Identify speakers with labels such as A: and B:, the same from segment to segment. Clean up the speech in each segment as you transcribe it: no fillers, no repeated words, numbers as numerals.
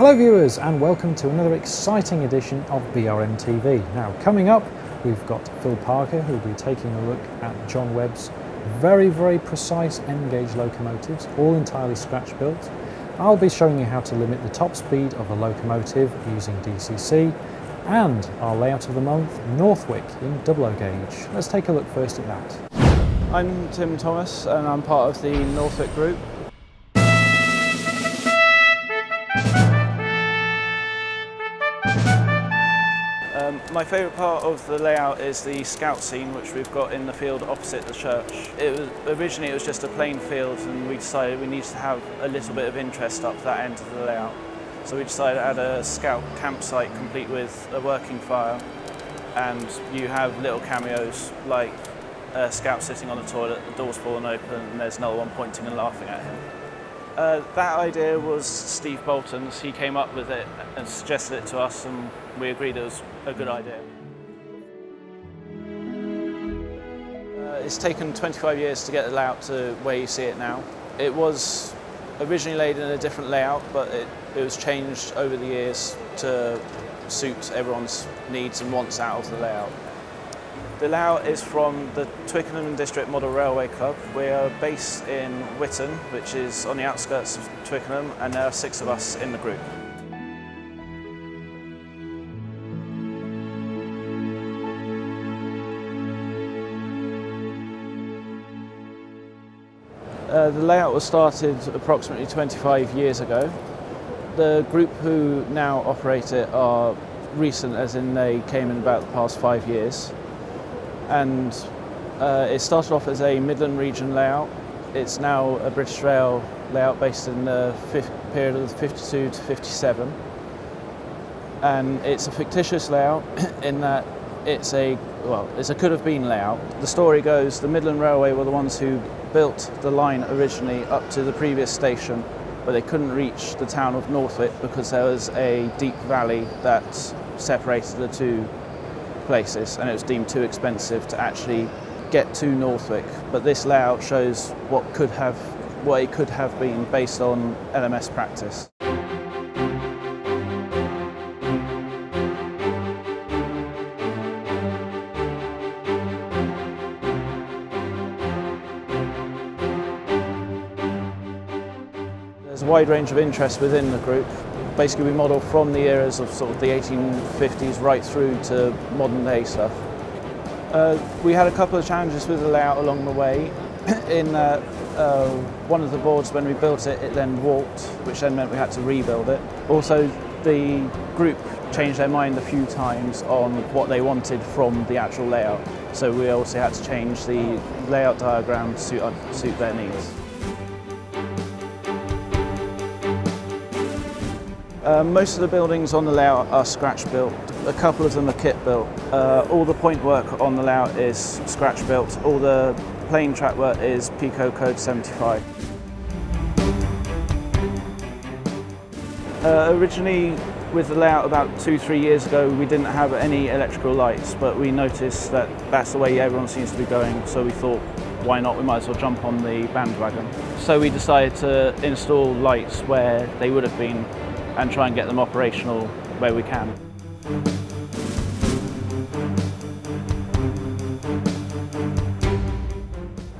A: Hello viewers, and welcome to another exciting edition of BRM TV. Now coming up, we've got Phil Parker, who will be taking a look at John Webb's very precise N-gauge locomotives, all entirely scratch built. I'll be showing you how to limit the top speed of a locomotive using DCC, and our layout of the month, Northwick in double gauge. Let's take a look first at that.
B: I'm Tim Thomas and I'm part of the Northwick group. My favourite part of the layout is the scout scene, which we've got in the field opposite the church. Originally it was just a plain field, and we decided we needed to have a little bit of interest up that end of the layout. So we decided to add a scout campsite complete with a working fire, and you have little cameos like a scout sitting on the toilet, the door's fallen open, and there's another one pointing and laughing at him. That idea was Steve Bolton's. He came up with it and suggested it to us, and we agreed it was a good idea. It's taken 25 years to get the layout to where you see it now. It was originally laid in a different layout, but it was changed over the years to suit everyone's needs and wants out of the layout. The layout is from the Twickenham District Model Railway Club. We are based in Witton, which is on the outskirts of Twickenham, and there are 6 of us in the group. The layout was started approximately 25 years ago. The group who now operate it are recent, as in they came in about the past 5 years. And it started off as a Midland region layout. It's now a British Rail layout based in the period of 52 to 57. And it's a fictitious layout in that it's a could have been layout. The story goes the Midland Railway were the ones who built the line originally up to the previous station, but they couldn't reach the town of Northwick because there was a deep valley that separated the two places, and it was deemed too expensive to actually get to Northwick. But this layout shows what it could have been based on LMS practice. There's a wide range of interest within the group. Basically, we model from the eras of sort of the 1850s right through to modern day stuff. We had a couple of challenges with the layout along the way. In that one of the boards, when we built it, it then warped, which then meant we had to rebuild it. Also, the group changed their mind a few times on what they wanted from the actual layout. So we also had to change the layout diagram to suit their needs. Most of the buildings on the layout are scratch built. A couple of them are kit built. All the point work on the layout is scratch built. All the plain track work is Pico Code 75. Originally, with the layout about 2-3 years ago, we didn't have any electrical lights, but we noticed that that's the way everyone seems to be going, so we thought, why not? We might as well jump on the bandwagon. So we decided to install lights where they would have been and try and get them operational where we can.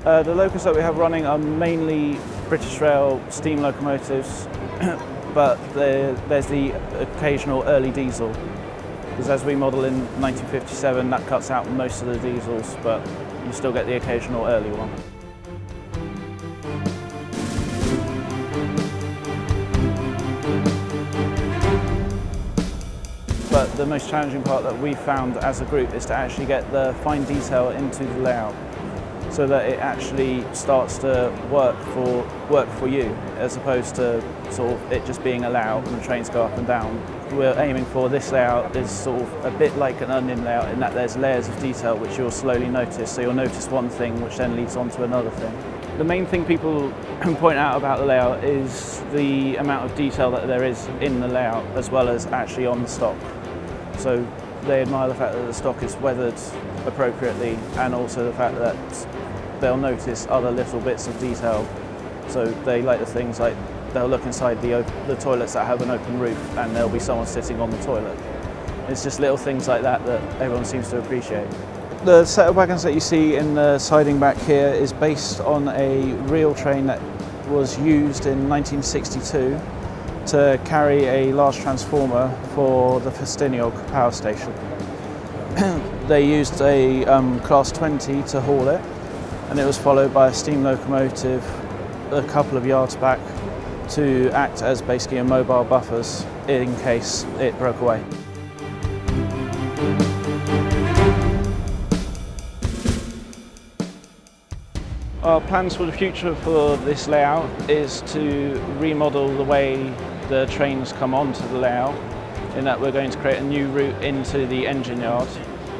B: The locos that we have running are mainly British Rail steam locomotives, but there's the occasional early diesel, because as we model in 1957, that cuts out most of the diesels, but you still get the occasional early one. But the most challenging part that we found as a group is to actually get the fine detail into the layout so that it actually starts to work for you, as opposed to sort of it just being a layout and the trains go up and down. We're aiming for this layout is sort of a bit like an onion layout in that there's layers of detail which you'll slowly notice. So you'll notice one thing which then leads on to another thing. The main thing people point out about the layout is the amount of detail that there is in the layout, as well as actually on the stock. So they admire the fact that the stock is weathered appropriately, and also the fact that they'll notice other little bits of detail. So they like the things like they'll look inside the toilets that have an open roof and there'll be someone sitting on the toilet. It's just little things like that that everyone seems to appreciate. The set of wagons that you see in the siding back here is based on a real train that was used in 1962 to carry a large transformer for the Festiniog power station. They used a Class 20 to haul it, and it was followed by a steam locomotive a couple of yards back to act as basically a mobile buffers in case it broke away. Our plans for the future for this layout is to remodel the way the trains come onto the layout, in that we're going to create a new route into the engine yard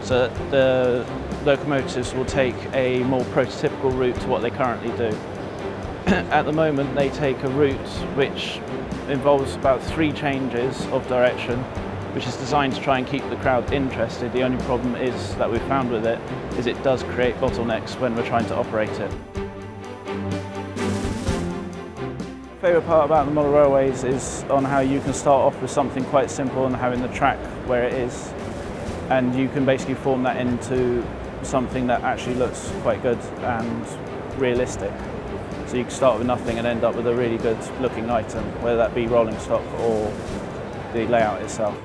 B: so that the locomotives will take a more prototypical route to what they currently do. At the moment they take a route which involves about 3 changes of direction, which is designed to try and keep the crowd interested. The only problem is that we've found with it is it does create bottlenecks when we're trying to operate it. My favourite part about the model railways is on how you can start off with something quite simple and having the track where it is, and you can basically form that into something that actually looks quite good and realistic. So you can start with nothing and end up with a really good looking item, whether that be rolling stock or the layout itself.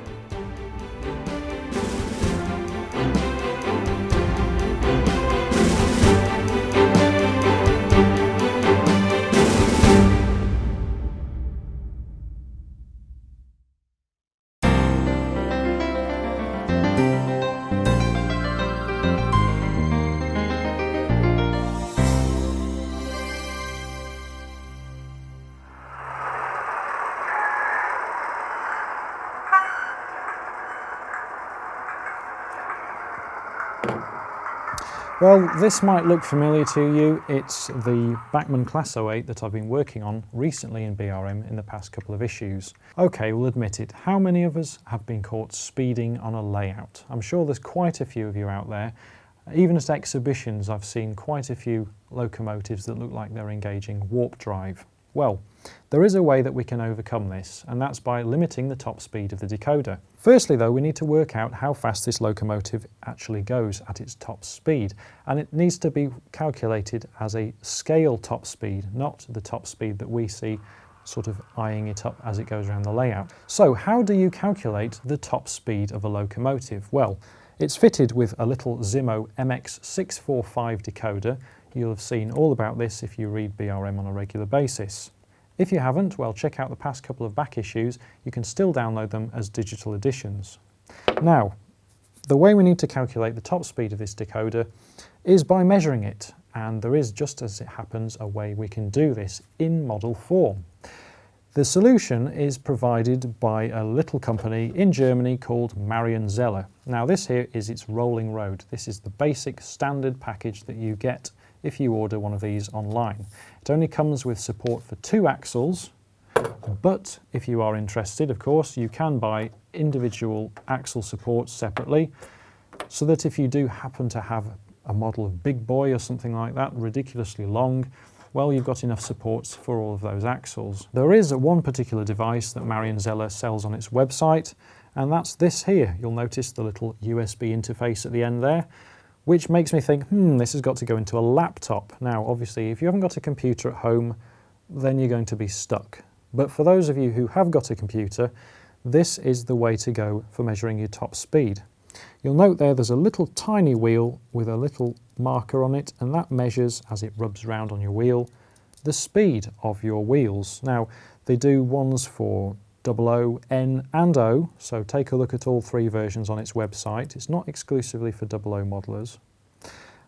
A: Well, this might look familiar to you. It's the Bachmann Class 08 that I've been working on recently in BRM in the past couple of issues. Okay, we'll admit it. How many of us have been caught speeding on a layout? I'm sure there's quite a few of you out there. Even at exhibitions, I've seen quite a few locomotives that look like they're engaging warp drive. Well, there is a way that we can overcome this, and that's by limiting the top speed of the decoder. Firstly though, we need to work out how fast this locomotive actually goes at its top speed, and it needs to be calculated as a scale top speed, not the top speed that we see sort of eyeing it up as it goes around the layout. So how do you calculate the top speed of a locomotive? Well, it's fitted with a little Zimo MX645 decoder. You'll have seen all about this if you read BRM on a regular basis. If you haven't, well, check out the past couple of back issues. You can still download them as digital editions. Now, the way we need to calculate the top speed of this decoder is by measuring it, and there is, just as it happens, a way we can do this in model form. The solution is provided by a little company in Germany called Marion Zeller. Now this here is its rolling road. This is the basic standard package that you get if you order one of these online. It only comes with support for 2 axles, but if you are interested, of course, you can buy individual axle supports separately, so that if you do happen to have a model of Big Boy or something like that, ridiculously long, well, you've got enough supports for all of those axles. There is one particular device that Marion Zeller sells on its website, and that's this here. You'll notice the little USB interface at the end there, which makes me think, this has got to go into a laptop. Now, obviously, if you haven't got a computer at home, then you're going to be stuck. But for those of you who have got a computer, this is the way to go for measuring your top speed. You'll note there's a little tiny wheel with a little marker on it, and that measures, as it rubs around on your wheel, the speed of your wheels. Now, they do ones for 00, N and O, so take a look at all 3 versions on its website. It's not exclusively for 00 modelers.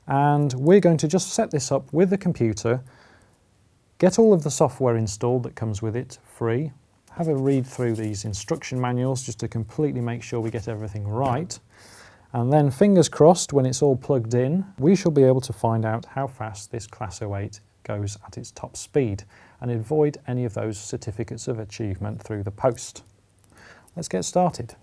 A: And we're going to just set this up with the computer, get all of the software installed that comes with it free, have a read through these instruction manuals just to completely make sure we get everything right, and then fingers crossed, when it's all plugged in, we shall be able to find out how fast this Class 08 goes at its top speed and avoid any of those certificates of achievement through the post. Let's get started.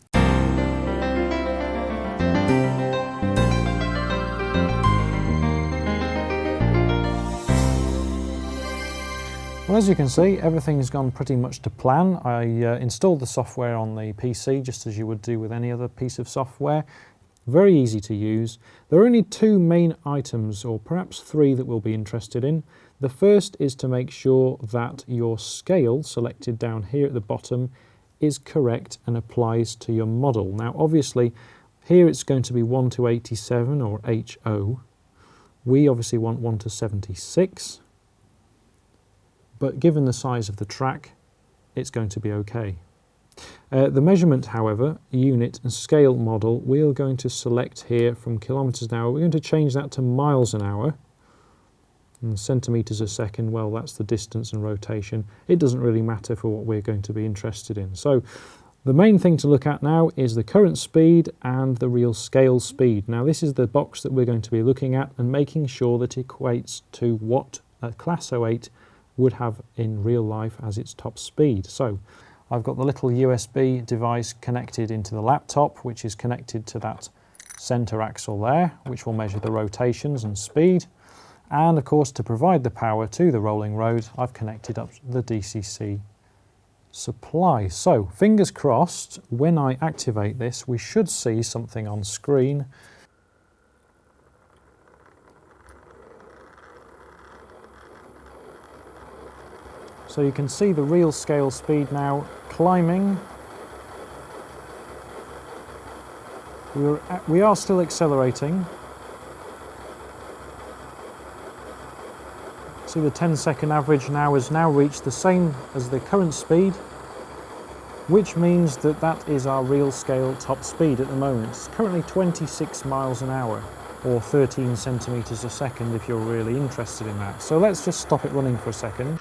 A: Well, as you can see, everything's gone pretty much to plan. I installed the software on the PC just as you would do with any other piece of software. Very easy to use. There are only two main items, or perhaps three, that we'll be interested in. The first is to make sure that your scale selected down here at the bottom is correct and applies to your model. Now obviously here it's going to be 1 to 87 or HO. We obviously want 1 to 76, but given the size of the track it's going to be okay. The measurement, however, unit and scale model, we are going to select here from kilometres an hour. We're going to change that to miles an hour. And centimetres a second, well, that's the distance and rotation. It doesn't really matter for what we're going to be interested in. So the main thing to look at now is the current speed and the real scale speed. Now this is the box that we're going to be looking at and making sure that it equates to what a Class 08 would have in real life as its top speed. So I've got the little USB device connected into the laptop, which is connected to that centre axle there, which will measure the rotations and speed. And of course, to provide the power to the rolling road, I've connected up the DCC supply. So fingers crossed, when I activate this, we should see something on screen. So you can see the real scale speed now climbing. We are still accelerating. See, the 10-second average now has reached the same as the current speed, which means that that is our real scale top speed at the moment. It's currently 26 miles an hour, or 13 centimetres a second if you're really interested in that. So let's just stop it running for a second.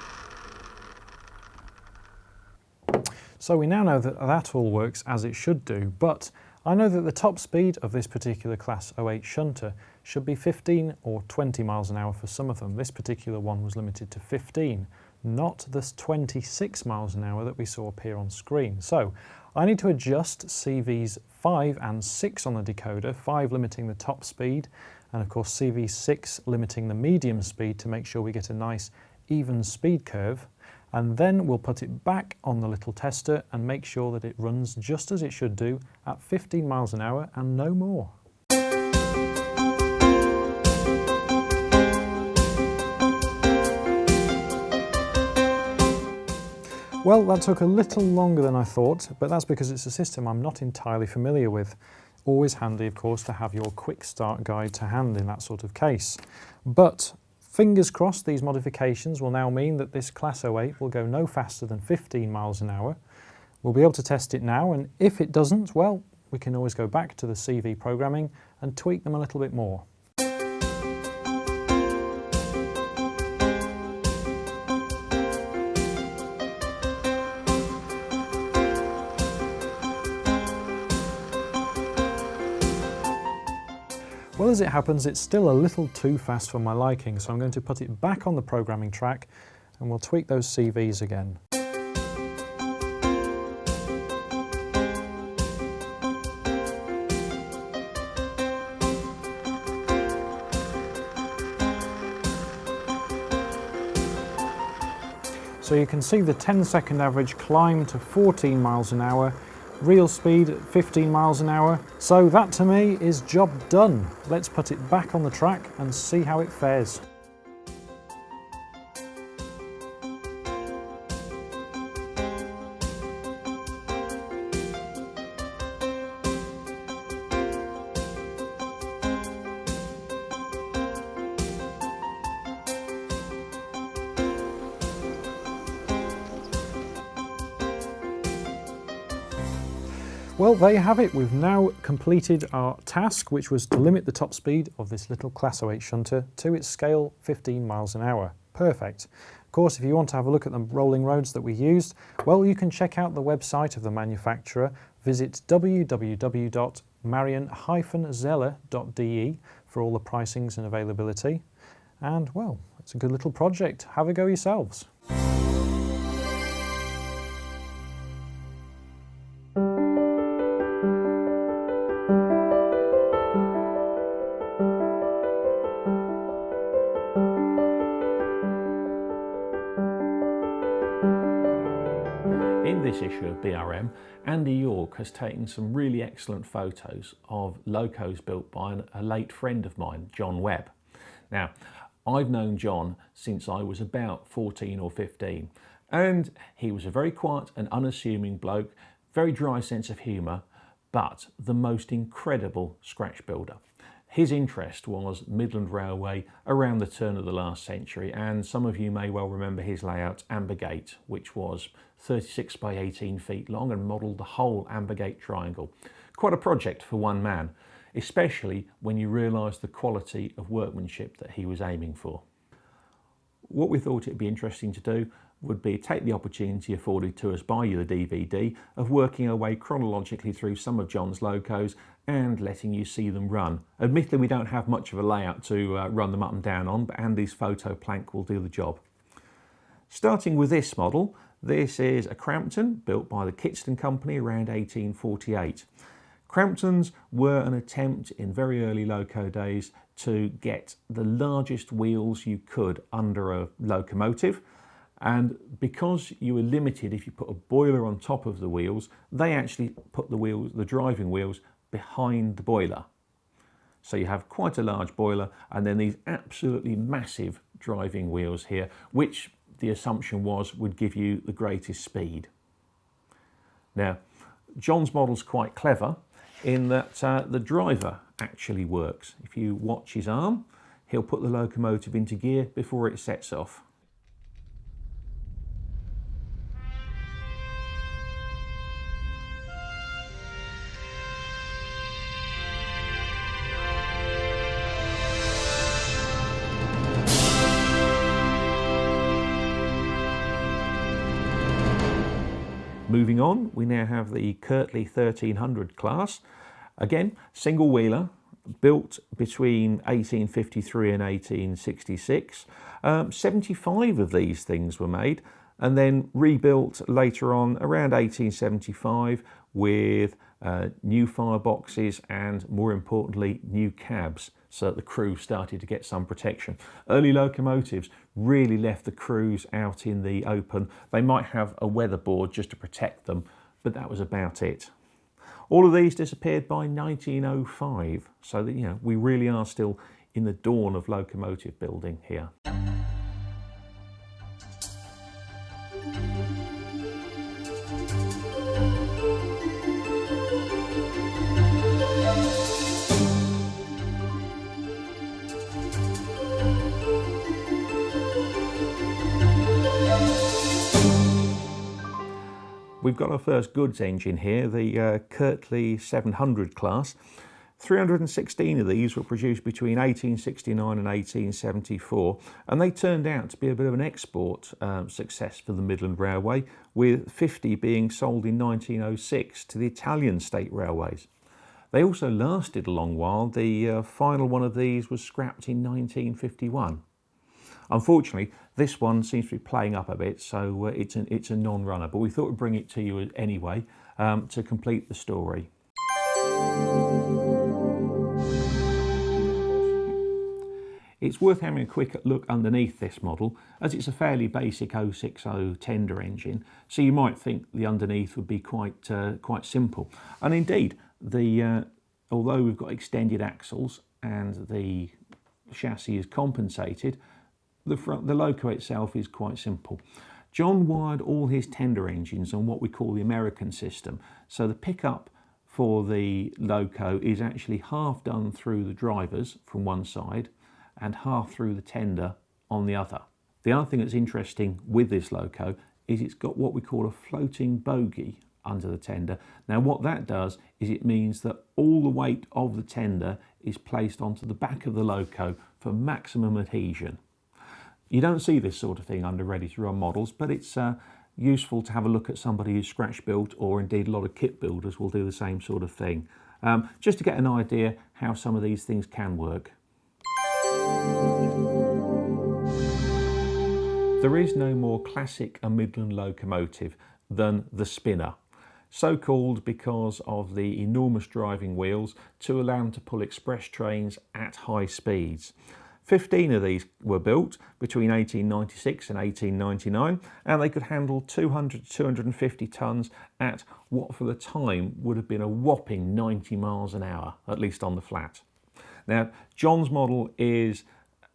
A: So we now know that that all works as it should do, but I know that the top speed of this particular Class 08 shunter should be 15 or 20 miles an hour for some of them. This particular one was limited to 15, not the 26 miles an hour that we saw appear on screen. So I need to adjust CVs 5 and 6 on the decoder, 5 limiting the top speed, and of course CV6 limiting the medium speed to make sure we get a nice even speed curve. And then we'll put it back on the little tester and make sure that it runs just as it should do at 15 miles an hour and no more. Well, that took a little longer than I thought, but that's because it's a system I'm not entirely familiar with. Always handy, of course, to have your quick start guide to hand in that sort of case. But fingers crossed, these modifications will now mean that this Class 08 will go no faster than 15 miles an hour. We'll be able to test it now, and if it doesn't, well, we can always go back to the CV programming and tweak them a little bit more. Well, as it happens, it's still a little too fast for my liking, so I'm going to put it back on the programming track and we'll tweak those CVs again. So you can see the 10-second average climb to 14 miles an hour. Real speed at 15 miles an hour. So that to me is job done. Let's put it back on the track and see how it fares. Well, there you have it. We've now completed our task, which was to limit the top speed of this little Class 08 shunter to its scale 15 miles an hour. Perfect. Of course, if you want to have a look at the rolling roads that we used, well, you can check out the website of the manufacturer. Visit www.marion-zeller.de for all the pricings and availability. And, well, it's a good little project. Have a go yourselves.
C: this issue of BRM, Andy York has taken some really excellent photos of locos built by a late friend of mine, John Webb. Now, I've known John since I was about 14 or 15, and he was a very quiet and unassuming bloke, very dry sense of humour, but the most incredible scratch builder. His interest was Midland Railway around the turn of the last century, and some of you may well remember his layout Ambergate, which was 36 by 18 feet long and modelled the whole Ambergate triangle. Quite a project for one man, especially when you realise the quality of workmanship that he was aiming for. What we thought it'd be interesting to do would be take the opportunity afforded to us by the DVD of working our way chronologically through some of John's locos and letting you see them run. Admittedly, we don't have much of a layout to run them up and down on, but Andy's photo plank will do the job. Starting with this model, this is a Crampton built by the Kitston Company around 1848. Cramptons were an attempt in very early loco days to get the largest wheels you could under a locomotive, and because you were limited if you put a boiler on top of the wheels, they actually put the driving wheels behind the boiler. So you have quite a large boiler and then these absolutely massive driving wheels here, which the assumption was would give you the greatest speed. Now, John's model's quite clever in that the driver actually works. If you watch his arm, he'll put the locomotive into gear before it sets off. Moving on, we now have the Kirtley 1300 class. Again, single wheeler, built between 1853 and 1866. 75 of these things were made and then rebuilt later on around 1875 with new fireboxes and, more importantly, new cabs, so that the crew started to get some protection. Early locomotives really left the crews out in the open. They might have a weatherboard just to protect them, but that was about it. All of these disappeared by 1905, so that, you know, we really are still in the dawn of locomotive building here. We've got our first goods engine here, the Kirtley 700 class. 316 of these were produced between 1869 and 1874, and they turned out to be a bit of an export success for the Midland Railway, with 50 being sold in 1906 to the Italian state railways. They also lasted a long while. The final one of these was scrapped in 1951. Unfortunately, this one seems to be playing up a bit, so it's a non-runner, but we thought we'd bring it to you anyway to complete the story. It's worth having a quick look underneath this model, as it's a fairly basic 060 tender engine, so you might think the underneath would be quite simple. And indeed, although we've got extended axles and the chassis is compensated, the loco itself is quite simple. John wired all his tender engines on what we call the American system, so the pickup for the loco is actually half done through the drivers from one side and half through the tender on the other. The other thing that's interesting with this loco is it's got what we call a floating bogie under the tender. Now what that does is it means that all the weight of the tender is placed onto the back of the loco for maximum adhesion. You don't see this sort of thing under ready-to-run models, but it's useful to have a look at somebody who's scratch built, or indeed a lot of kit builders will do the same sort of thing, just to get an idea how some of these things can work. There is no more classic a Midland locomotive than the spinner, so called because of the enormous driving wheels to allow them to pull express trains at high speeds. 15 of these were built between 1896 and 1899, and they could handle 200 to 250 tonnes at what for the time would have been a whopping 90 miles an hour, at least on the flat. Now, John's model is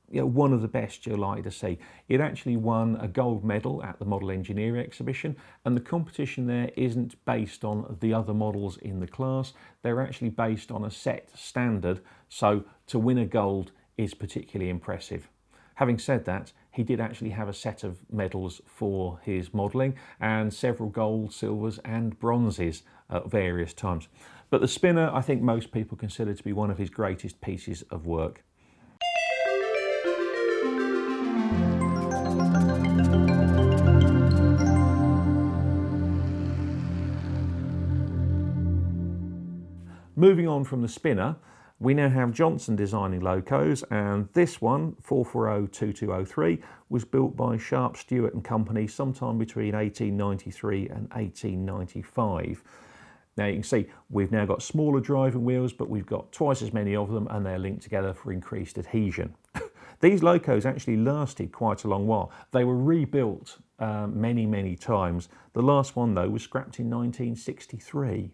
C: one of the best you're likely to see. It actually won a gold medal at the Model Engineering Exhibition, and the competition there isn't based on the other models in the class. They're actually based on a set standard, so to win a gold is particularly impressive. Having said that, he did actually have a set of medals for his modelling and several gold, silvers and bronzes at various times. But the Spinner, I think most people consider to be one of his greatest pieces of work. Moving on from the Spinner, we now have Johnson designing locos, and this one, 440-2203, was built by Sharp Stewart and Company sometime between 1893 and 1895. Now you can see we've now got smaller driving wheels, but we've got twice as many of them, and they're linked together for increased adhesion. These locos actually lasted quite a long while. They were rebuilt many times. The last one though was scrapped in 1963.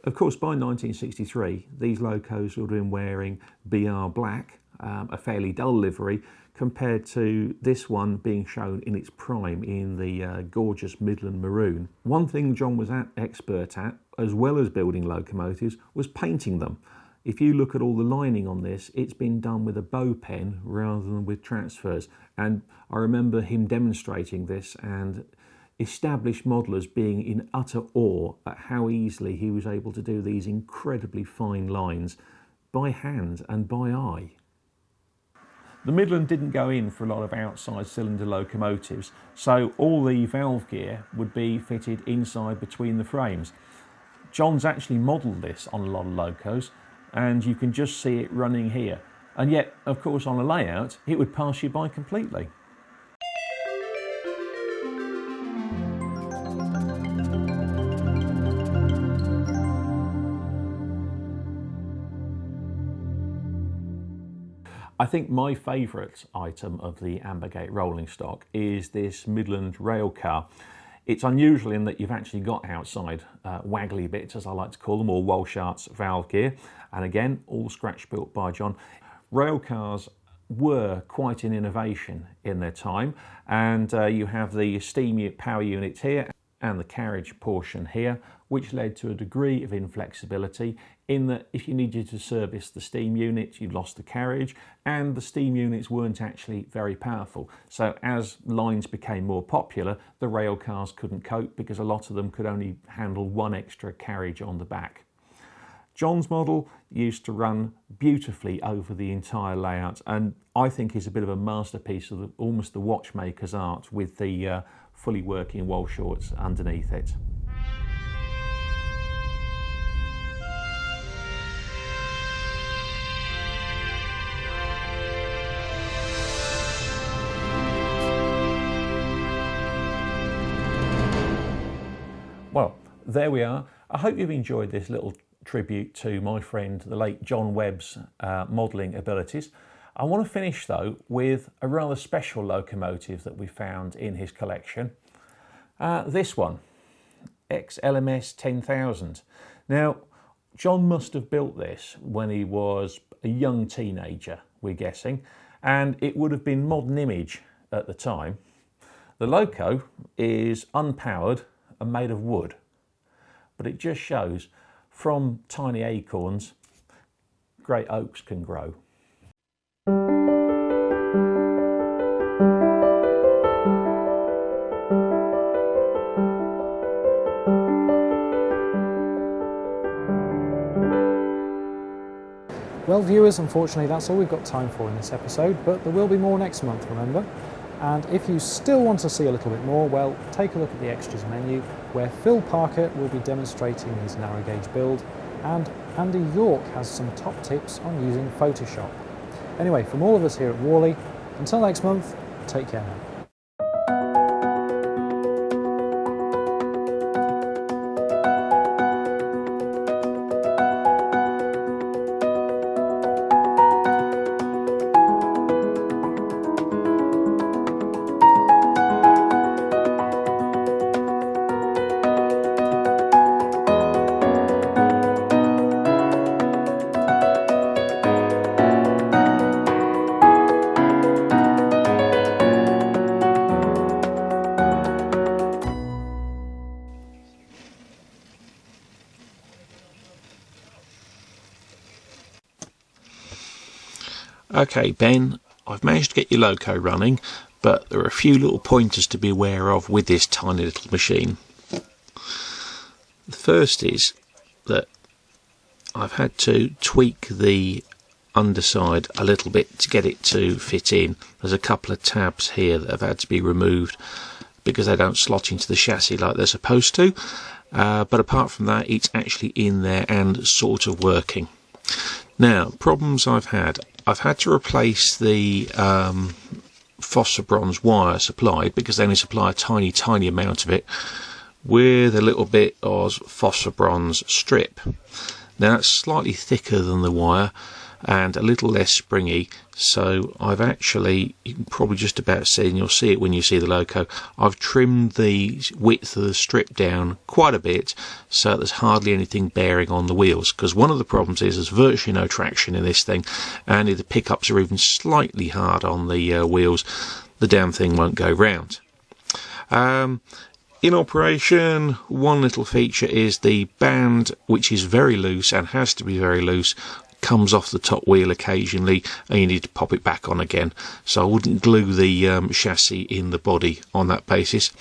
C: Of course, by 1963, these locos would have been wearing BR black, a fairly dull livery, compared to this one being shown in its prime in the gorgeous Midland maroon. One thing John was expert at, as well as building locomotives, was painting them. If you look at all the lining on this, it's been done with a bow pen rather than with transfers. And I remember him demonstrating this, and established modelers being in utter awe at how easily he was able to do these incredibly fine lines by hand and by eye. The Midland didn't go in for a lot of outside cylinder locomotives, so all the valve gear would be fitted inside between the frames. John's actually modelled this on a lot of locos, and you can just see it running here. And yet, of course, on a layout, it would pass you by completely. I think my favourite item of the Ambergate rolling stock is this Midland rail car. It's unusual in that you've actually got outside waggly bits, as I like to call them, or Walshart's valve gear, and again, all scratch built by John. Rail cars were quite an innovation in their time, and you have the steam power units here and the carriage portion here, which led to a degree of inflexibility in that if you needed to service the steam unit, you lost the carriage, and the steam units weren't actually very powerful. So as lines became more popular, the rail cars couldn't cope because a lot of them could only handle one extra carriage on the back. John's model used to run beautifully over the entire layout, and I think is a bit of a masterpiece of almost the watchmaker's art with the fully working Walsharts underneath it. Well, there we are. I hope you've enjoyed this little tribute to my friend, the late John Webb's modelling abilities. I want to finish though with a rather special locomotive that we found in his collection. This one, XLMS 10,000. Now, John must have built this when he was a young teenager, we're guessing, and it would have been modern image at the time. The loco is unpowered and made of wood, but it just shows from tiny acorns, great oaks can grow.
A: Well, viewers, unfortunately that's all we've got time for in this episode, but there will be more next month, remember? And if you still want to see a little bit more, well, take a look at the extras menu, where Phil Parker will be demonstrating his narrow gauge build, and Andy York has some top tips on using Photoshop. Anyway, from all of us here at Worley, until next month, take care now.
C: Okay, Ben, I've managed to get your loco running, but there are a few little pointers to be aware of with this tiny little machine. The first is that I've had to tweak the underside a little bit to get it to fit in. There's a couple of tabs here that have had to be removed because they don't slot into the chassis like they're supposed to, but apart from that, it's actually in there and sort of working. Now, problems I've had to replace the phosphor-bronze wire supplied, because they only supply a tiny amount of it, with a little bit of phosphor-bronze strip. Now that's slightly thicker than the wire and a little less springy, so I've actually, you can probably just about see, and you'll see it when you see the loco, I've trimmed the width of the strip down quite a bit so there's hardly anything bearing on the wheels, because one of the problems is there's virtually no traction in this thing, and if the pickups are even slightly hard on the wheels, the damn thing won't go round. In operation, one little feature is the band, which is very loose and has to be very loose, comes off the top wheel occasionally and you need to pop it back on again. So I wouldn't glue the chassis in the body on that basis.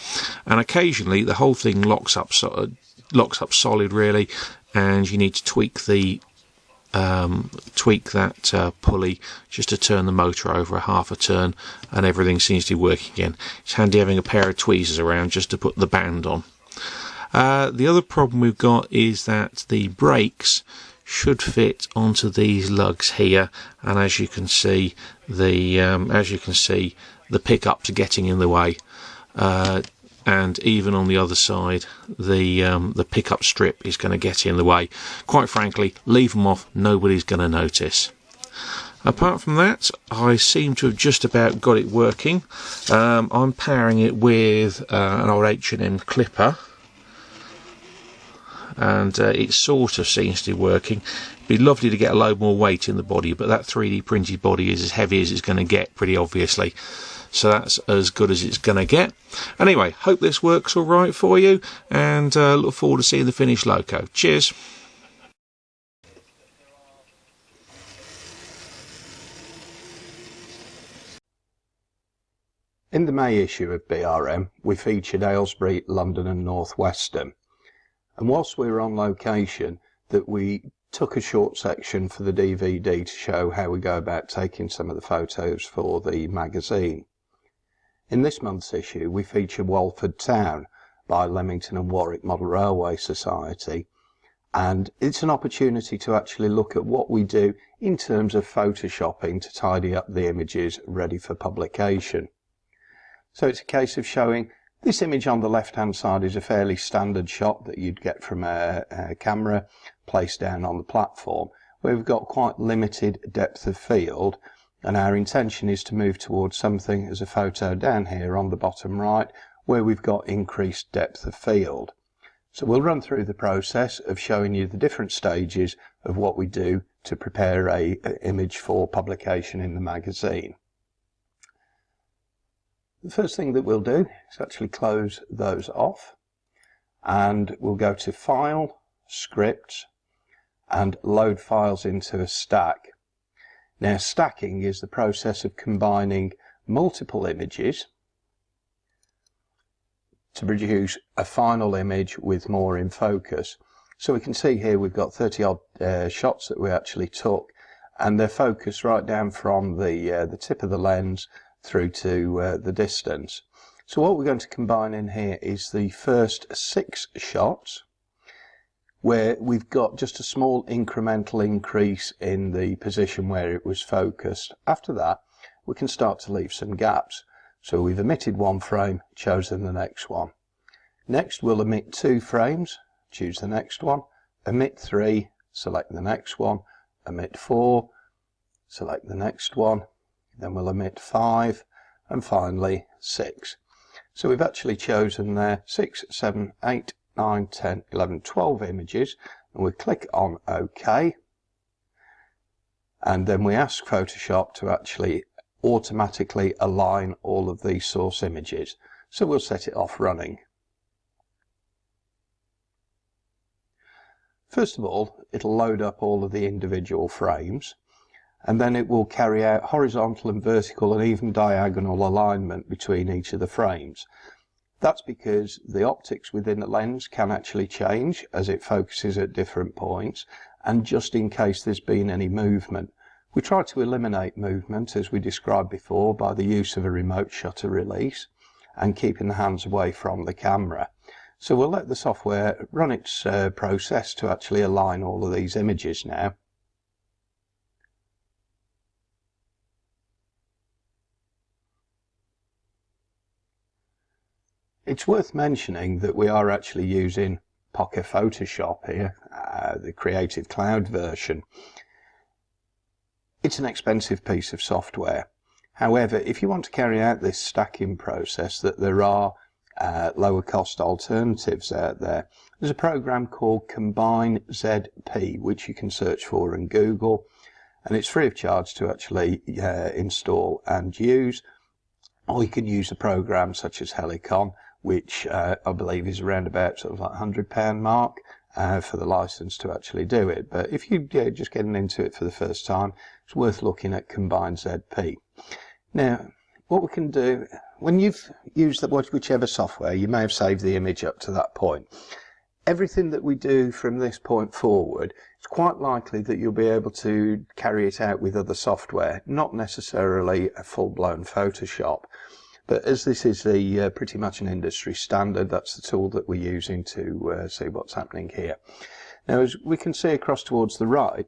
C: And occasionally the whole thing locks up solid really, and you need to tweak that pulley just to turn the motor over a half a turn, and everything seems to be working again. It's handy having a pair of tweezers around just to put the band on. The other problem we've got is that the brakes should fit onto these lugs here, and as you can see the pickups are getting in the way, and even on the other side the pickup strip is going to get in the way. Quite frankly, leave them off, nobody's going to notice. Apart from that, I seem to have just about got it working. I'm powering it with an old H&M clipper, and it sort of seems to be working. It'd be lovely to get a load more weight in the body, but that 3D printed body is as heavy as it's going to get, pretty obviously. So that's as good as it's going to get. Anyway, hope this works all right for you, and look forward to seeing the finished loco. Cheers.
D: In the May issue of BRM, we featured Aylesbury, London and North Western. And whilst we were on location, that we took a short section for the DVD to show how we go about taking some of the photos for the magazine. In this month's issue, we feature Walford Town by Leamington and Warwick Model Railway Society, and it's an opportunity to actually look at what we do in terms of photoshopping to tidy up the images ready for publication. So it's a case of showing this image on the left hand side is a fairly standard shot that you'd get from a camera placed down on the platform, where we've got quite limited depth of field, and our intention is to move towards something as a photo down here on the bottom right where we've got increased depth of field. So we'll run through the process of showing you the different stages of what we do to prepare an image for publication in the magazine. The first thing that we'll do is actually close those off, and we'll go to File, Scripts, and load files into a stack. Now, stacking is the process of combining multiple images to produce a final image with more in focus. So we can see here we've got 30 odd shots that we actually took, and they're focused right down from the tip of the lens through to the distance. So what we're going to combine in here is the first 6 shots, where we've got just a small incremental increase in the position where it was focused. After that, we can start to leave some gaps. So we've omitted 1 frame, chosen the next one. Next, we'll omit 2 frames, choose the next one, omit 3, select the next one, omit 4, select the next one, then we'll omit 5, and finally 6. So we've actually chosen there 6, 7, 8, 9, 10, 11, 12 images, and we click on OK, and then we ask Photoshop to actually automatically align all of these source images. So we'll set it off running. First of all, it'll load up all of the individual frames, and then it will carry out horizontal and vertical and even diagonal alignment between each of the frames. That's because the optics within the lens can actually change as it focuses at different points, and just in case there's been any movement. We try to eliminate movement, as we described before, by the use of a remote shutter release and keeping the hands away from the camera. So we'll let the software run its process to actually align all of these images now. It's worth mentioning that we are actually using Pocket Photoshop here, the Creative Cloud version. It's an expensive piece of software. However, if you want to carry out this stacking process, that there are lower cost alternatives out there. There's a program called Combine ZP, which you can search for in Google, and it's free of charge to actually install and use. Or you can use a program such as Helicon, which I believe is around about sort of like £100 mark for the license to actually do it. But if you're just getting into it for the first time, it's worth looking at Combine ZP. Now, what we can do, when you've used whichever software, you may have saved the image up to that point. Everything that we do from this point forward, it's quite likely that you'll be able to carry it out with other software, not necessarily a full-blown Photoshop. But as this is pretty much an industry standard, that's the tool that we're using to see what's happening here. Now, as we can see across towards the right,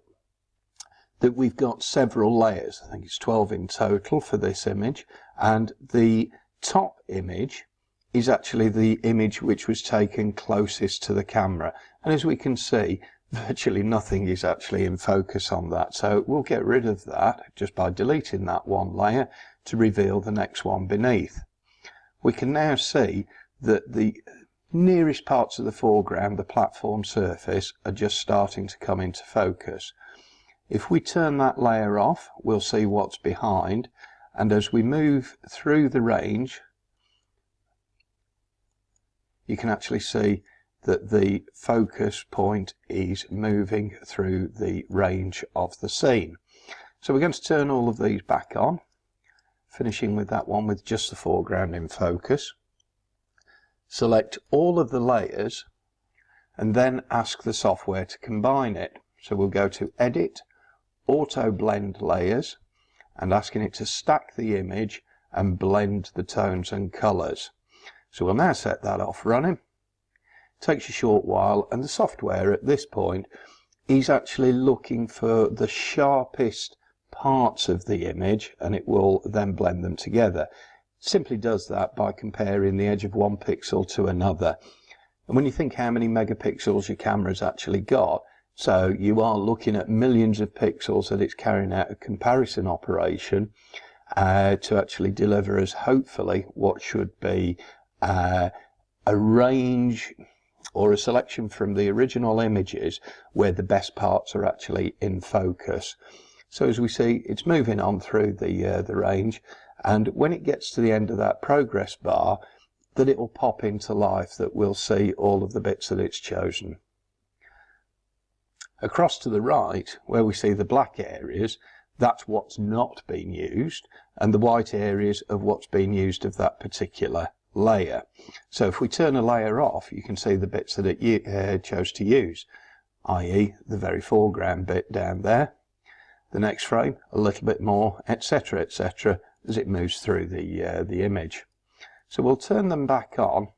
D: that we've got several layers. I think it's 12 in total for this image, and the top image is actually the image which was taken closest to the camera, and as we can see, virtually nothing is actually in focus on that, so we'll get rid of that just by deleting that one layer to reveal the next one beneath. We can now see that the nearest parts of the foreground, the platform surface, are just starting to come into focus. If we turn that layer off, we'll see what's behind, and as we move through the range, you can actually see that the focus point is moving through the range of the scene. So we're going to turn all of these back on, finishing with that one with just the foreground in focus. Select all of the layers and then ask the software to combine it. So we'll go to Edit, Auto Blend Layers, and asking it to stack the image and blend the tones and colours. So we'll now set that off running. Takes a short while, and the software at this point is actually looking for the sharpest parts of the image, and it will then blend them together. It simply does that by comparing the edge of one pixel to another. And when you think how many megapixels your camera's actually got, so you are looking at millions of pixels that it's carrying out a comparison operation to actually deliver us hopefully what should be a range or a selection from the original images where the best parts are actually in focus. So as we see, it's moving on through the range, and when it gets to the end of that progress bar, that it will pop into life, that we'll see all of the bits that it's chosen. Across to the right, where we see the black areas, that's what's not been used, and the white areas of what's been used of that particular layer. So if we turn a layer off, you can see the bits that it chose to use, i.e. the very foreground bit down there, the next frame a little bit more, etc., etc., as it moves through the image. So we'll turn them back on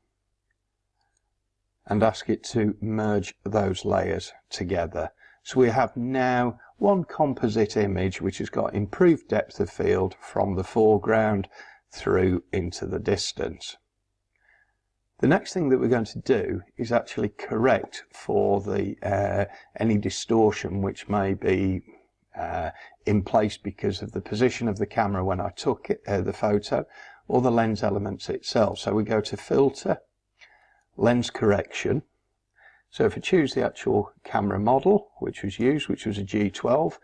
D: and ask it to merge those layers together. So we have now one composite image which has got improved depth of field from the foreground through into the distance. The next thing that we're going to do is actually correct for the any distortion which may be in place because of the position of the camera when I took the photo, or the lens elements itself. So we go to Filter, Lens Correction. So if I choose the actual camera model which was used, which was a G12,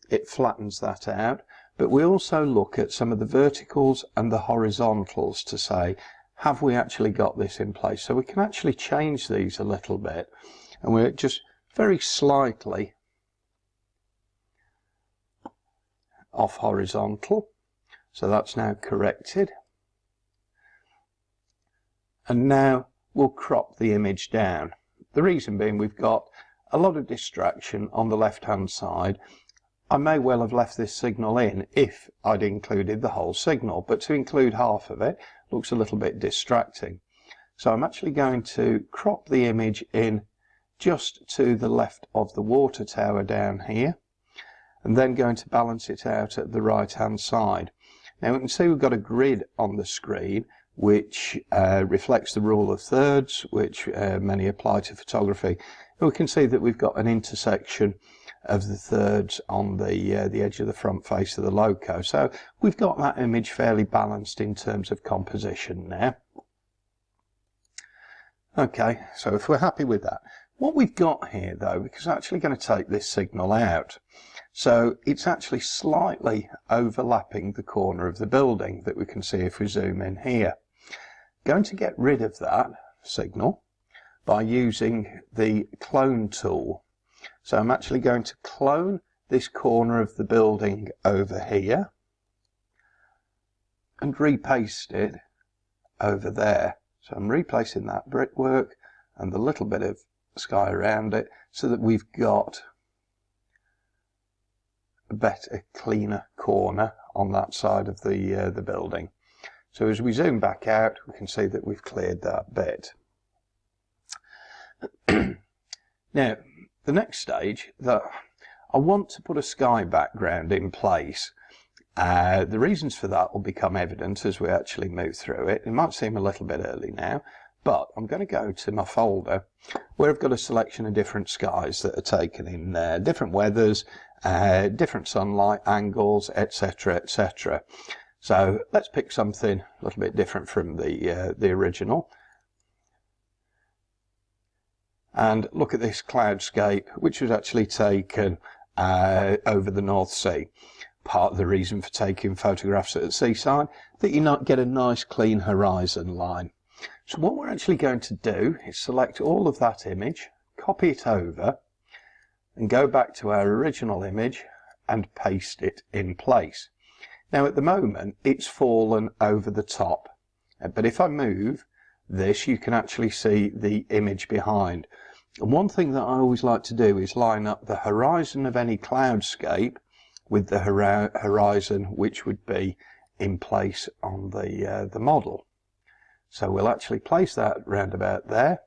D: it flattens that out. But we also look at some of the verticals and the horizontals to say, have we actually got this in place? So we can actually change these a little bit, and we're just very slightly off horizontal. So that's now corrected. And now we'll crop the image down. The reason being we've got a lot of distraction on the left hand side. I may well have left this signal in if I'd included the whole signal, but to include half of it looks a little bit distracting. So I'm actually going to crop the image in just to the left of the water tower down here, and then going to balance it out at the right hand side. Now we can see we've got a grid on the screen which reflects the rule of thirds, which many apply to photography. And we can see that we've got an intersection of the thirds on the edge of the front face of the loco. So we've got that image fairly balanced in terms of composition now. Okay, so if we're happy with that, what we've got here though, because I'm actually going to take this signal out, so it's actually slightly overlapping the corner of the building that we can see if we zoom in here. Going to get rid of that signal by using the clone tool. So I'm actually going to clone this corner of the building over here and repaste it over there. So I'm replacing that brickwork and the little bit of sky around it so that we've got a better, cleaner corner on that side of the building. So as we zoom back out, we can see that we've cleared that bit. Now, the next stage, that I want to put a sky background in place. The reasons for that will become evident as we actually move through it. It might seem a little bit early now, but I'm going to go to my folder where I've got a selection of different skies that are taken in different weathers, different sunlight angles, etc., etc. So let's pick something a little bit different from the original. And look at this cloudscape, which was actually taken over the North Sea. Part of the reason for taking photographs at the seaside, that you not get a nice clean horizon line. So what we're actually going to do is select all of that image, copy it over, and go back to our original image and paste it in place. Now at the moment it's fallen over the top, but if I move this you can actually see the image behind. And one thing that I always like to do is line up the horizon of any cloudscape with the horizon which would be in place on the model. So we'll actually place that round about there,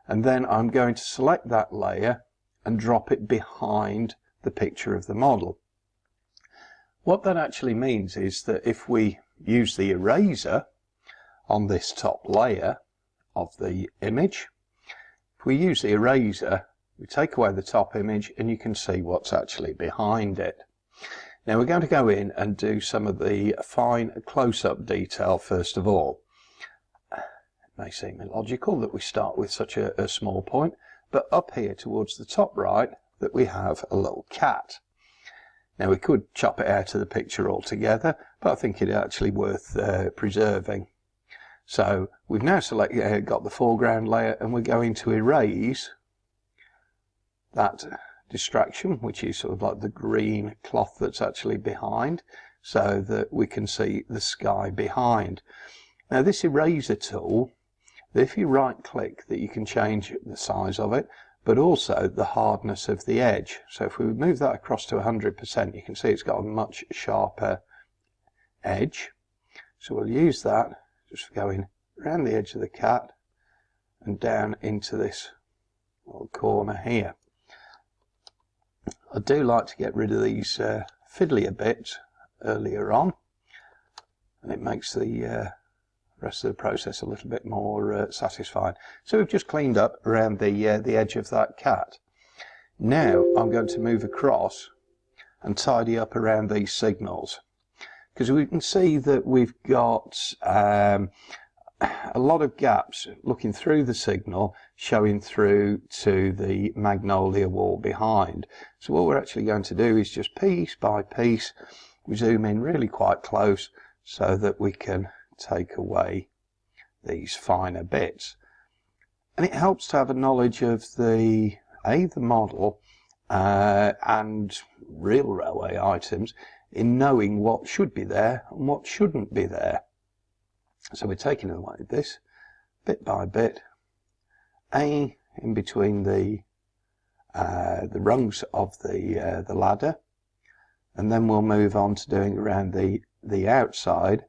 D: and then I'm going to select that layer and drop it behind the picture of the model. What that actually means is that if we use the eraser on this top layer of the image, if we use the eraser, we take away the top image and you can see what's actually behind it. Now we're going to go in and do some of the fine close-up detail first of all. It may seem illogical that we start with such a small point, but up here towards the top right that we have a little cat. Now we could chop it out of the picture altogether, but I think it's actually worth preserving. So we've now got the foreground layer, and we're going to erase that distraction, which is sort of like the green cloth that's actually behind, so that we can see the sky behind. Now this eraser tool, if you right click, that you can change the size of it, but also the hardness of the edge. So if we move that across to 100%, you can see it's got a much sharper edge. So we'll use that, just going around the edge of the cat and down into this little corner here. I do like to get rid of these fiddlier bits earlier on, and it makes the rest of the process a little bit more satisfying. So we've just cleaned up around the edge of that cat. Now I'm going to move across and tidy up around these signals, because we can see that we've got a lot of gaps looking through the signal, showing through to the magnolia wall behind. So what we're actually going to do is just piece by piece, we zoom in really quite close so that we can take away these finer bits. And it helps to have a knowledge of the model and real railway items in knowing what should be there and what shouldn't be there. So we're taking away this bit by bit, in between the rungs of the ladder, and then we'll move on to doing around the outside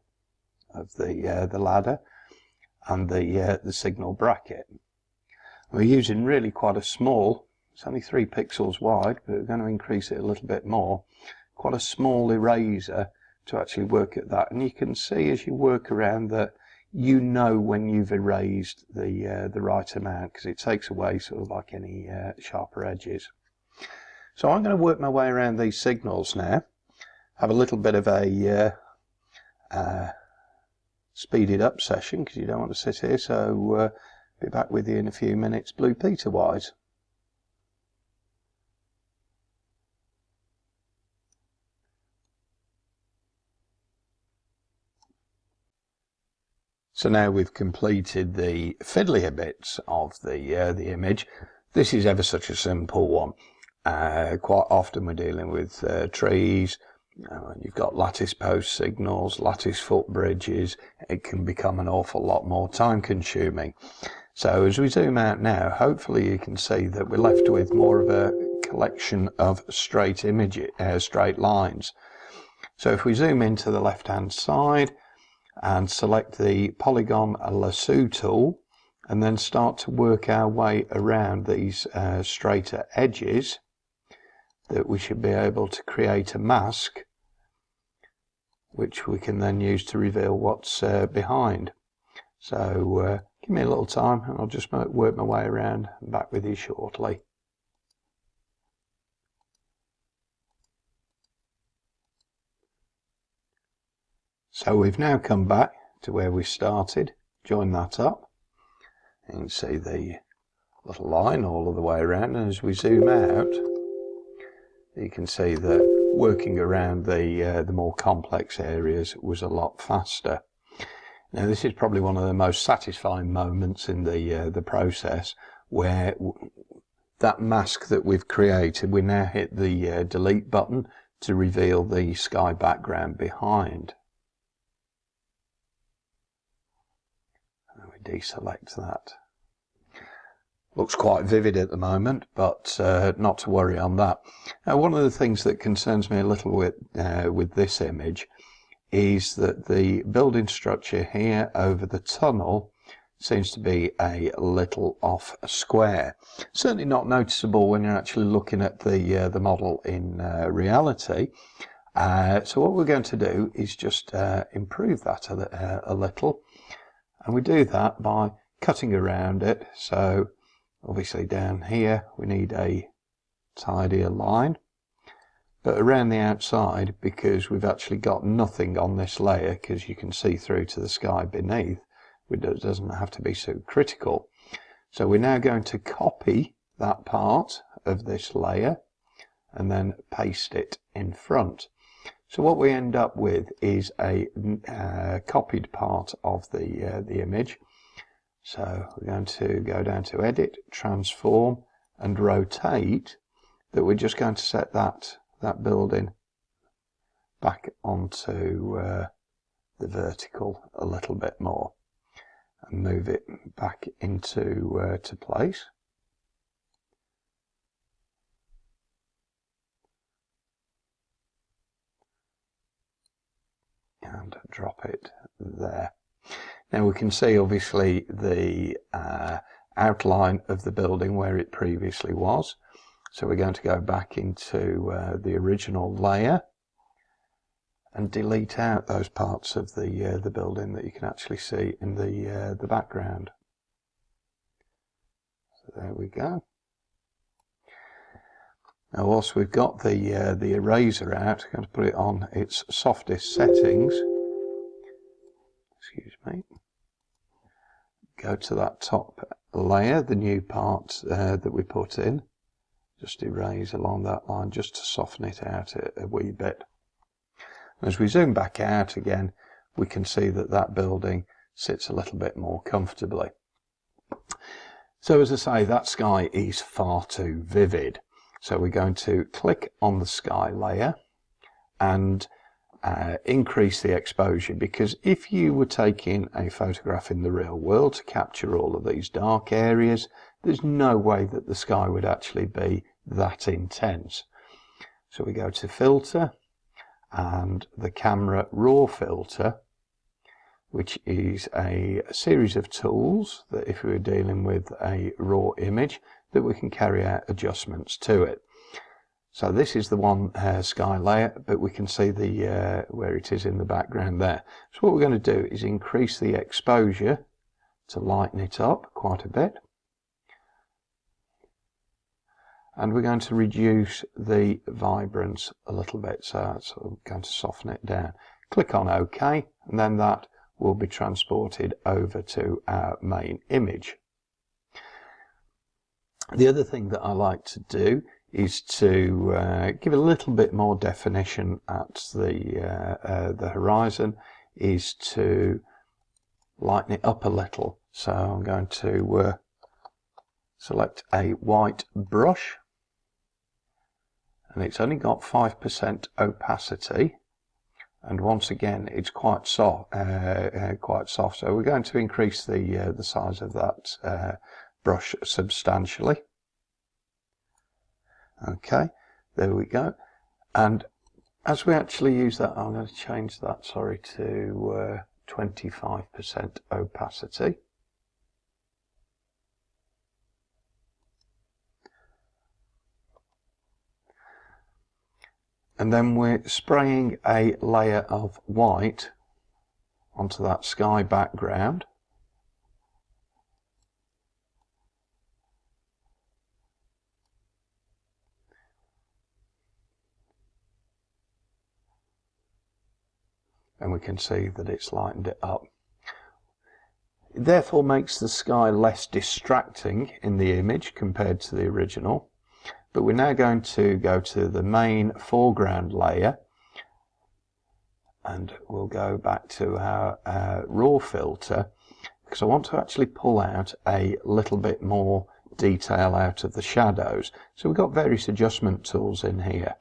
D: of the ladder and the signal bracket. We're using really quite a small, it's only 3 pixels wide, but we're going to increase it a little bit more, quite a small eraser to actually work at that. And you can see as you work around that, you know when you've erased the right amount, because it takes away sort of like any sharper edges. So I'm going to work my way around these signals now, have a little bit of a speeded up session because you don't want to sit here, so be back with you in a few minutes, Blue Peter wise. So now we've completed the fiddlier bits of the image. This is ever such a simple one. Quite often we're dealing with trees. You've got lattice post signals, lattice footbridges. It can become an awful lot more time consuming. So as we zoom out now, hopefully you can see that we're left with more of a collection of straight lines. So if we zoom into the left hand side and select the polygon lasso tool, and then start to work our way around these straighter edges, that we should be able to create a mask which we can then use to reveal what's behind. So give me a little time and I'll just work my way around and back with you shortly. So we've now come back to where we started, join that up, and you can see the little line all of the way around, and as we zoom out you can see that working around the more complex areas was a lot faster. Now this is probably one of the most satisfying moments in the process, where that mask that we've created, we now hit the delete button to reveal the sky background behind. Deselect that. Looks quite vivid at the moment, but not to worry on that. Now, one of the things that concerns me a little bit with this image is that the building structure here over the tunnel seems to be a little off square. Certainly not noticeable when you're actually looking at the model in reality. So what we're going to do is just improve that a little. And we do that by cutting around it. So obviously down here we need a tidier line, but around the outside, because we've actually got nothing on this layer, because you can see through to the sky beneath, it doesn't have to be so critical. So we're now going to copy that part of this layer and then paste it in front. So what we end up with is a copied part of the image. So we're going to go down to Edit, Transform and Rotate. That we're just going to set that building back onto the vertical a little bit more and move it back into to place. And drop it there. Now we can see obviously the outline of the building where it previously was. So we're going to go back into the original layer and delete out those parts of the building that you can actually see in the background. So there we go. Now whilst we've got the eraser out, I'm going to put it on its softest settings. Excuse me. Go to that top layer, the new part that we put in. Just erase along that line just to soften it out a wee bit. As we zoom back out again, we can see that that building sits a little bit more comfortably. So as I say, that sky is far too vivid. So we're going to click on the sky layer and increase the exposure, because if you were taking a photograph in the real world to capture all of these dark areas, there's no way that the sky would actually be that intense. So we go to filter and the camera raw filter, which is a series of tools that if we were dealing with a raw image that we can carry out adjustments to it. So this is the one sky layer, but we can see the where it is in the background there. So what we're going to do is increase the exposure to lighten it up quite a bit. And we're going to reduce the vibrance a little bit, so I'm going to soften it down. Click on OK, and then that will be transported over to our main image. The other thing that I like to do is to give a little bit more definition at the horizon, is to lighten it up a little. So I'm going to select a white brush, and it's only got 5% opacity, and once again it's quite soft. So we're going to increase the size of that brush substantially. Okay, there we go. And as we actually use that, I'm going to change that, sorry, to 25% opacity. And then we're spraying a layer of white onto that sky background. And we can see that it's lightened it up. It therefore makes the sky less distracting in the image compared to the original. But we're now going to go to the main foreground layer, and we'll go back to our raw filter, because I want to actually pull out a little bit more detail out of the shadows. So we've got various adjustment tools in here.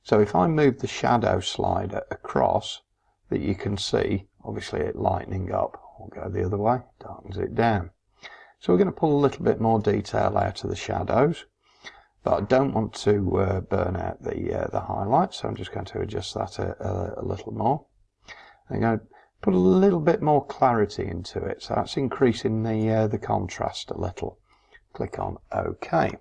D: So if I move the shadow slider across, that you can see, obviously it lightening up. We'll go the other way, darkens it down. So we're going to pull a little bit more detail out of the shadows, but I don't want to burn out the highlights, so I'm just going to adjust that a little more. I'm going to put a little bit more clarity into it, so that's increasing the contrast a little. Click on OK.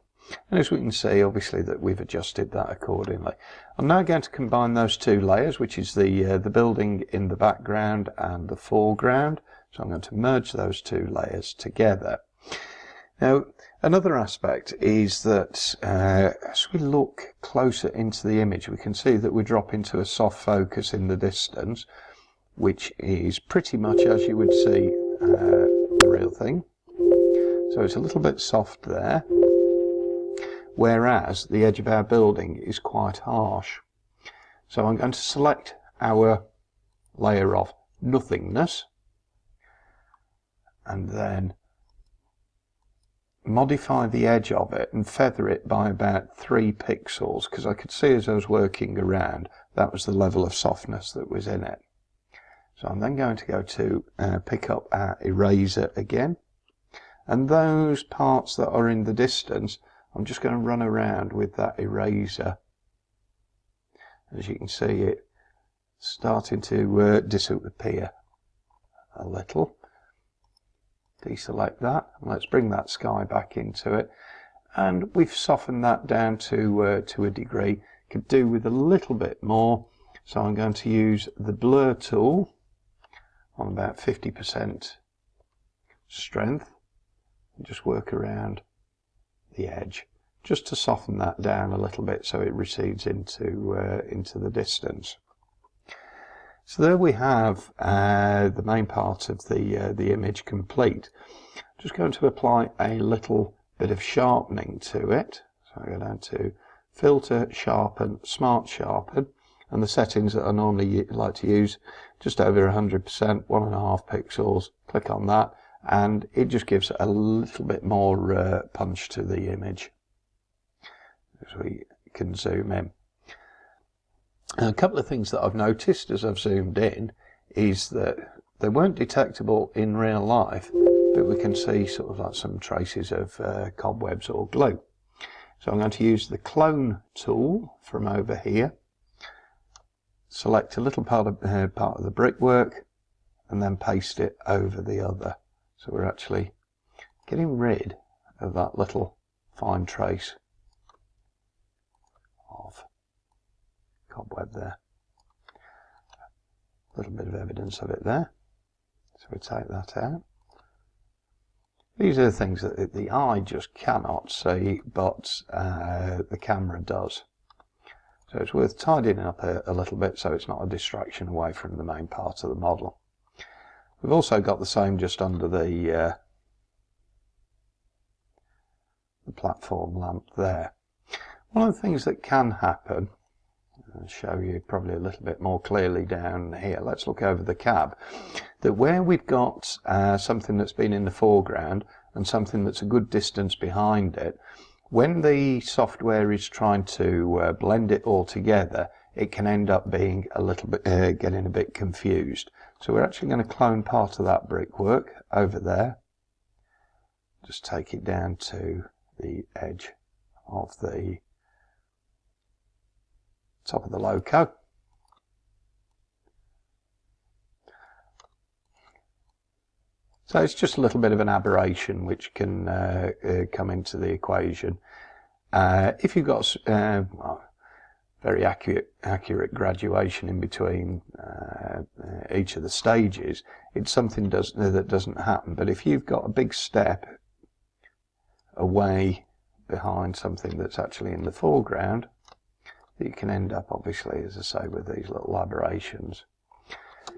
D: And as we can see, obviously, that we've adjusted that accordingly. I'm now going to combine those two layers, which is the building in the background and the foreground. So I'm going to merge those two layers together. Now, another aspect is that as we look closer into the image, we can see that we drop into a soft focus in the distance, which is pretty much as you would see the real thing. So it's a little bit soft there, whereas the edge of our building is quite harsh. So I'm going to select our layer of nothingness and then modify the edge of it and feather it by about 3 pixels, because I could see as I was working around that was the level of softness that was in it. So I'm then going to go to pick up our eraser again, and those parts that are in the distance I'm just going to run around with that eraser. As you can see, it starting to disappear a little. Deselect that, and let's bring that sky back into it. And we've softened that down to a degree. Could do with a little bit more, so I'm going to use the blur tool on about 50% strength and just work around the edge, just to soften that down a little bit so it recedes into the distance. So there we have the main part of the image complete. Just going to apply a little bit of sharpening to it. So I go down to Filter, Sharpen, Smart Sharpen, and the settings that I normally like to use, just over 100%, 1.5 pixels. Click on that, and it just gives a little bit more punch to the image. as we can zoom in. And a couple of things that I've noticed as I've zoomed in is that they weren't detectable in real life, but we can see sort of like some traces of cobwebs or glue. So I'm going to use the clone tool from over here, select a little part of the brickwork, and then paste it over the other. So we're actually getting rid of that little fine trace of cobweb there. A little bit of evidence of it there. So we take that out. These are the things that the eye just cannot see, but the camera does. So it's worth tidying up a little bit so it's not a distraction away from the main part of the model. We've also got the same just under the platform lamp there. One of the things that can happen, I'll show you probably a little bit more clearly down here. Let's look over the cab. That where we've got something that's been in the foreground and something that's a good distance behind it, when the software is trying to blend it all together, it can end up being a little bit, getting a bit confused. So we're actually going to clone part of that brickwork over there. Just take it down to the edge of the top of the loco. So it's just a little bit of an aberration which can come into the equation. If you've got very accurate graduation in between each of the stages, it's something that doesn't happen. But if you've got a big step away behind something that's actually in the foreground, you can end up, obviously, as I say, with these little aberrations.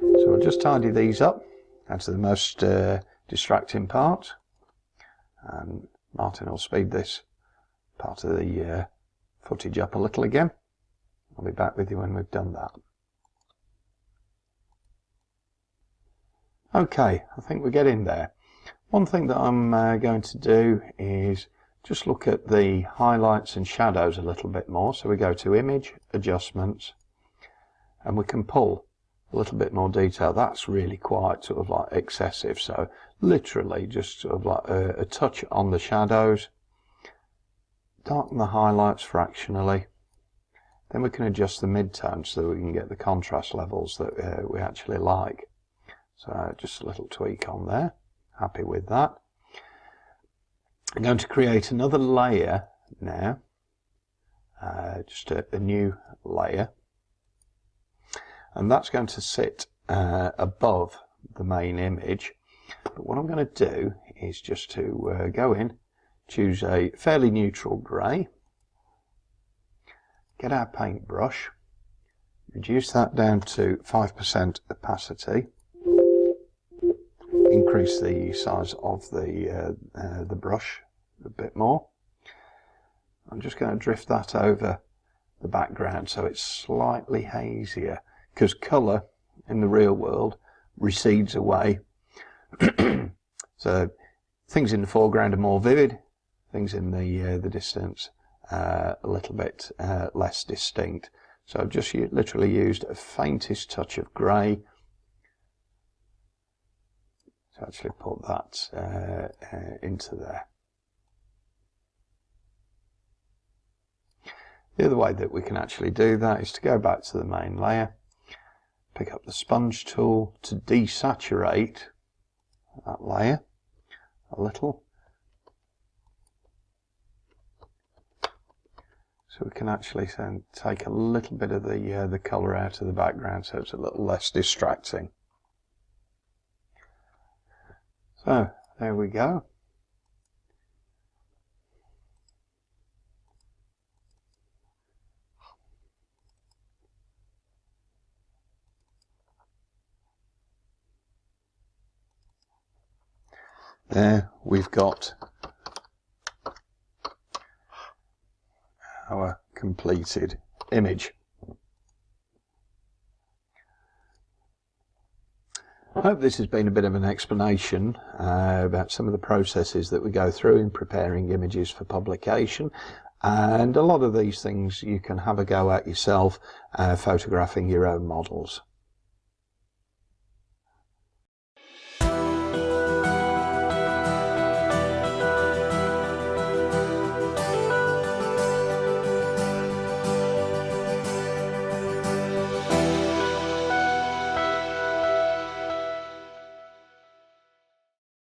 D: So I'll just tidy these up. That's the most distracting part, and Martin will speed this part of the footage up a little again. I'll be back with you when we've done that. Okay, I think we're getting there. One thing that I'm going to do is just look at the highlights and shadows a little bit more. So we go to Image, Adjustments, and we can pull a little bit more detail. That's really quite sort of like excessive. So literally just sort of like a touch on the shadows, darken the highlights fractionally. Then we can adjust the midtones so that we can get the contrast levels that we actually like. So just a little tweak on there. Happy with that. I'm going to create another layer now, just a new layer, and that's going to sit above the main image. But what I'm going to do is just to go in, choose a fairly neutral grey, get our paintbrush, reduce that down to 5% opacity, increase the size of the brush a bit more. I'm just going to drift that over the background so it's slightly hazier, because colour in the real world recedes away. So things in the foreground are more vivid, things in the distance a little bit less distinct. So I've just literally used a faintest touch of grey to actually put that into there. The other way that we can actually do that is to go back to the main layer, pick up the sponge tool to desaturate that layer a little, so we can actually then take a little bit of the colour out of the background so it's a little less distracting. So there we go. There we've got our completed image. I hope this has been a bit of an explanation about some of the processes that we go through in preparing images for publication. And a lot of these things you can have a go at yourself, photographing your own models.